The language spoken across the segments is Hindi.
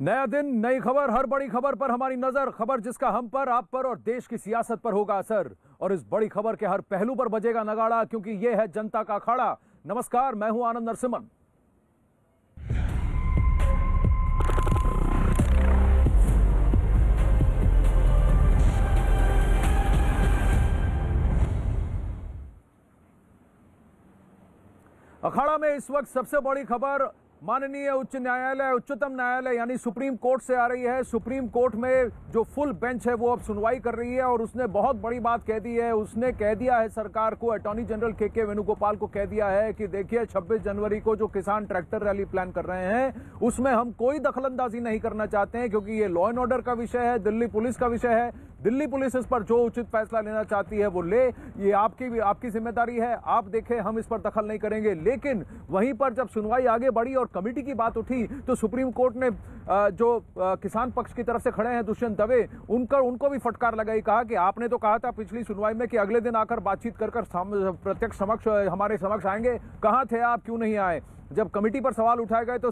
नया दिन, नई खबर, हर बड़ी खबर पर हमारी नजर। खबर जिसका हम पर, आप पर और देश की सियासत पर होगा असर। और इस बड़ी खबर के हर पहलू पर बजेगा नगाड़ा, क्योंकि यह है जनता का अखाड़ा। नमस्कार, मैं हूं आनंद नरसिम्हन। अखाड़ा में इस वक्त सबसे बड़ी खबर माननीय उच्च न्यायालय, उच्चतम न्यायालय यानी सुप्रीम कोर्ट से आ रही है। सुप्रीम कोर्ट में जो फुल बेंच है वो अब सुनवाई कर रही है और उसने बहुत बड़ी बात कह दी है। उसने कह दिया है सरकार को, अटॉर्नी जनरल के वेणुगोपाल को कह दिया है कि देखिए 26 जनवरी को जो किसान ट्रैक्टर रैली प्लान कर रहे हैं उसमें हम कोई दखलंदाजी नहीं करना चाहते हैं, क्योंकि ये लॉ एंड ऑर्डर का विषय है, दिल्ली पुलिस का विषय है। दिल्ली पुलिस इस पर जो उचित फैसला लेना चाहती है वो ले, ये आपकी जिम्मेदारी है, आप देखें, हम इस पर दखल नहीं करेंगे। लेकिन वहीं पर जब सुनवाई आगे बढ़ी और कमेटी की बात उठी तो सुप्रीम कोर्ट ने जो किसान पक्ष की तरफ से खड़े हैं दुष्यंत दवे, उनको भी फटकार लगाई। कहा कि आपने तो कहा था पिछली सुनवाई में कि अगले दिन आकर बातचीत कर प्रत्यक्ष हमारे समक्ष आएंगे, कहां थे आप, क्यों नहीं आए? जब कमेटी पर सवाल उठाए गए तो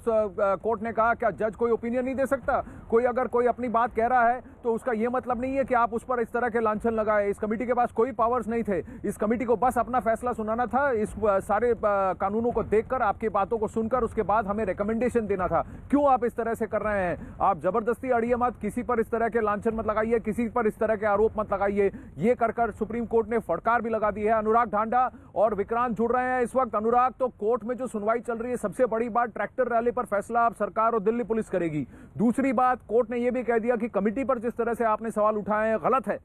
कोर्ट ने कहा क्या जज कोई ओपिनियन नहीं दे सकता? अगर कोई अपनी बात कह रहा है तो उसका यह मतलब नहीं है कि आप उस पर इस तरह के लांछन लगाए। इस कमेटी के पास कोई पावर्स नहीं थे। इस कमेटी को बस अपना फैसला सुनाना था, इस सारे कानूनों को देखकर, आपकी बातों को सुनकर उसके बाद हमें रिकमेंडेशन देना था। क्यों आप इस तरह से कर रहे हैं? आप जबरदस्ती अड़िए मत, किसी पर इस तरह के लांछन मत लगाइए, किसी पर इस तरह के आरोप मत लगाइए। ये कर सुप्रीम कोर्ट ने फटकार भी लगा दी है। अनुराग ढांडा और विक्रांत जुड़ रहे हैं इस वक्त। अनुराग, तो कोर्ट में जो सुनवाई चल रही है, सबसे बड़ी बात ट्रैक्टर रैली पर फैसला अब सरकार और दिल्ली पुलिस करेगी। दूसरी बात, कोर्ट ने यह भी कह दिया कि कमेटी पर जिस तरह से आपने सवाल उठाए हैं गलत है।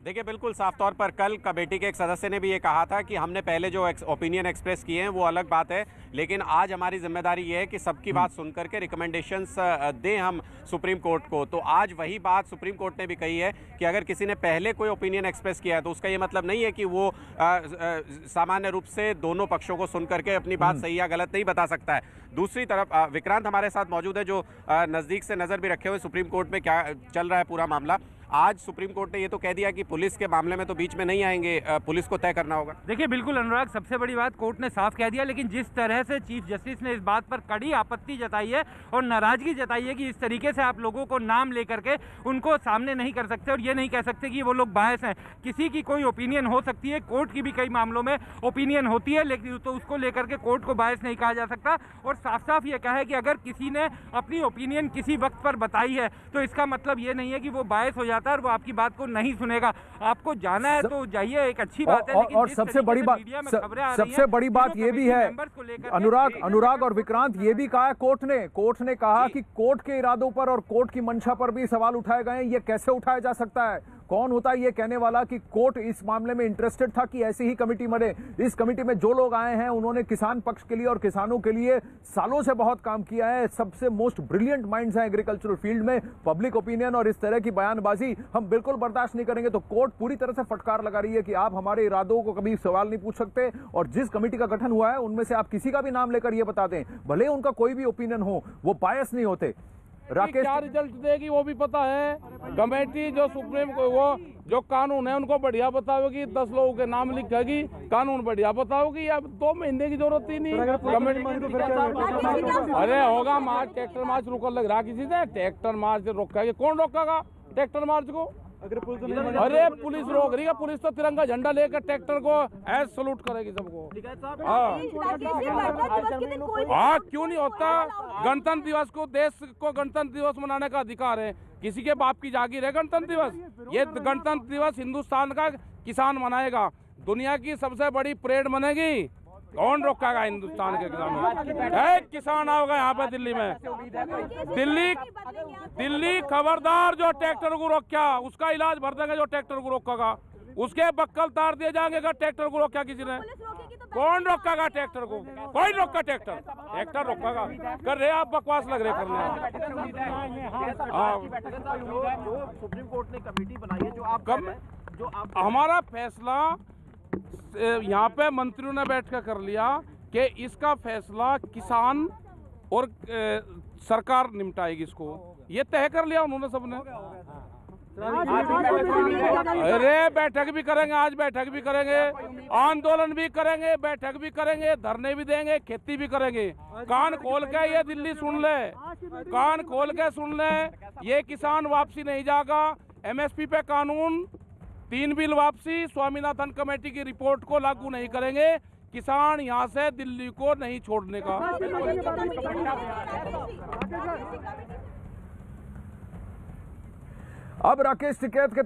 देखिए, बिल्कुल साफ तौर पर कल कमेटी के एक सदस्य ने भी ये कहा था कि हमने पहले जो ओपिनियन एक्सप्रेस किए हैं वो अलग बात है, लेकिन आज हमारी जिम्मेदारी ये है कि सबकी बात सुन करके रिकमेंडेशंस दें हम सुप्रीम कोर्ट को। तो आज वही बात सुप्रीम कोर्ट ने भी कही है कि अगर किसी ने पहले कोई ओपिनियन एक्सप्रेस किया है तो उसका ये मतलब नहीं है कि वो सामान्य रूप से दोनों पक्षों को सुन करके अपनी बात सही या गलत नहीं बता सकता है। दूसरी तरफ विक्रांत हमारे साथ मौजूद है, जो नज़दीक से नज़र भी रखे हुए सुप्रीम कोर्ट में क्या चल रहा है पूरा मामला। आज सुप्रीम कोर्ट ने ये तो कह दिया कि पुलिस के मामले में तो बीच में नहीं आएंगे, पुलिस को तय करना होगा। देखिए, बिल्कुल अनुराग, सबसे बड़ी बात कोर्ट ने साफ कह दिया, लेकिन जिस तरह से चीफ जस्टिस ने इस बात पर कड़ी आपत्ति जताई है और नाराजगी जताई है कि इस तरीके से आप लोगों को नाम लेकर के उनको सामने नहीं कर सकते और ये नहीं कह सकते कि वो लोग बायस हैं। किसी की कोई ओपिनियन हो सकती है, कोर्ट की भी कई मामलों में ओपिनियन होती है, लेकिन तो उसको लेकर के कोर्ट को बायस नहीं कहा जा सकता। और साफ साफ ये कहा है कि अगर किसी ने अपनी ओपिनियन किसी वक्त पर बताई है तो इसका मतलब ये नहीं है कि वो बायस हो जाता है और वो आपकी बात नहीं सुनेगा। आपको जाना है तो जाइए, एक अच्छी बात है। और सबसे बड़ी बात ये भी है अनुराग और विक्रांत, ये भी कहा है कोर्ट ने कहा कि कोर्ट के इरादों पर और कोर्ट की मंशा पर भी सवाल उठाए गए हैं। ये कैसे उठाया जा सकता है? कौन होता है ये कहने वाला कि कोर्ट इस मामले में इंटरेस्टेड था कि ऐसी ही कमेटी बने? इस कमेटी में जो लोग आए हैं उन्होंने किसान पक्ष के लिए और किसानों के लिए सालों से बहुत काम किया है। सबसे मोस्ट ब्रिलियंट माइंड्स हैं एग्रीकल्चरल फील्ड में। पब्लिक ओपिनियन और इस तरह की बयानबाजी हम बिल्कुल बर्दाश्त नहीं करेंगे। तो कोर्ट पूरी तरह से फटकार लगा रही है कि आप हमारे इरादों को कभी सवाल नहीं पूछ सकते, और जिस कमेटी का गठन हुआ है उनमें से आप किसी का भी नाम लेकर ये बता दें, भले उनका कोई भी ओपिनियन हो, वो बायस नहीं होते। राकेश, क्या रिजल्ट देगी वो भी पता है। कमेटी जो सुप्रीम को वो जो कानून है उनको बढ़िया बताओगी, 10 लोगों के नाम लिखेगी, कानून बढ़िया बताओगी। अब 2 महीने की जरूरत ही नहीं। अरे होगा मार्च, ट्रैक्टर मार्च रुक लग रहा किसी से? ट्रैक्टर मार्च रोकेगा कौन? रोकेगा ट्रैक्टर मार्च को? अरे पुलिस रोक रही है। पुलिस तो तिरंगा झंडा लेकर ट्रैक्टर को ऐसे सलूट करेगी सबको। हाँ, क्यों नहीं होता? गणतंत्र दिवस को, देश को गणतंत्र दिवस मनाने का अधिकार है। किसी के बाप की जागीर है गणतंत्र दिवस? ये गणतंत्र दिवस हिंदुस्तान का किसान मनाएगा। दुनिया की सबसे बड़ी परेड बनेगी, कौन रोकेगा हिंदुस्तान के किसानों? किसान आओगे यहाँ पे दिल्ली में? दिल्ली खबरदार, जो ट्रैक्टर को रोका उसका इलाज भर देंगे। जो ट्रैक्टर को रोकेगा उसके बक्कल तार दिए जाएंगे। अगर ट्रैक्टर को रोका किसी ने, कौन रोकेगा ट्रैक्टर को? कोई रोका? ट्रैक्टर रोकेगा? कर रहे आप बकवास लग रहे करने। सुप्रीम कोर्ट ने कमेटी बनाई है, जो आप हमारा फैसला यहाँ पे मंत्रियों ने बैठ कर लिया कि इसका फैसला किसान और सरकार निपटाएगी। इसको ये तय कर लिया उन्होंने सबने। अरे बैठक भी करेंगे, आज बैठक भी करेंगे, आंदोलन भी करेंगे, बैठक भी करेंगे, धरने भी देंगे, खेती भी करेंगे। कान खोल के ये दिल्ली सुन ले, कान खोल के सुन ले, ये किसान वापसी नहीं जाएगा। एमएसपी पे कानून, 3 बिल वापसी, स्वामीनाथन कमेटी की रिपोर्ट को लागू नहीं करेंगे। किसान यहाँ से दिल्ली को नहीं छोड़ने का। अब राकेश टिकैत के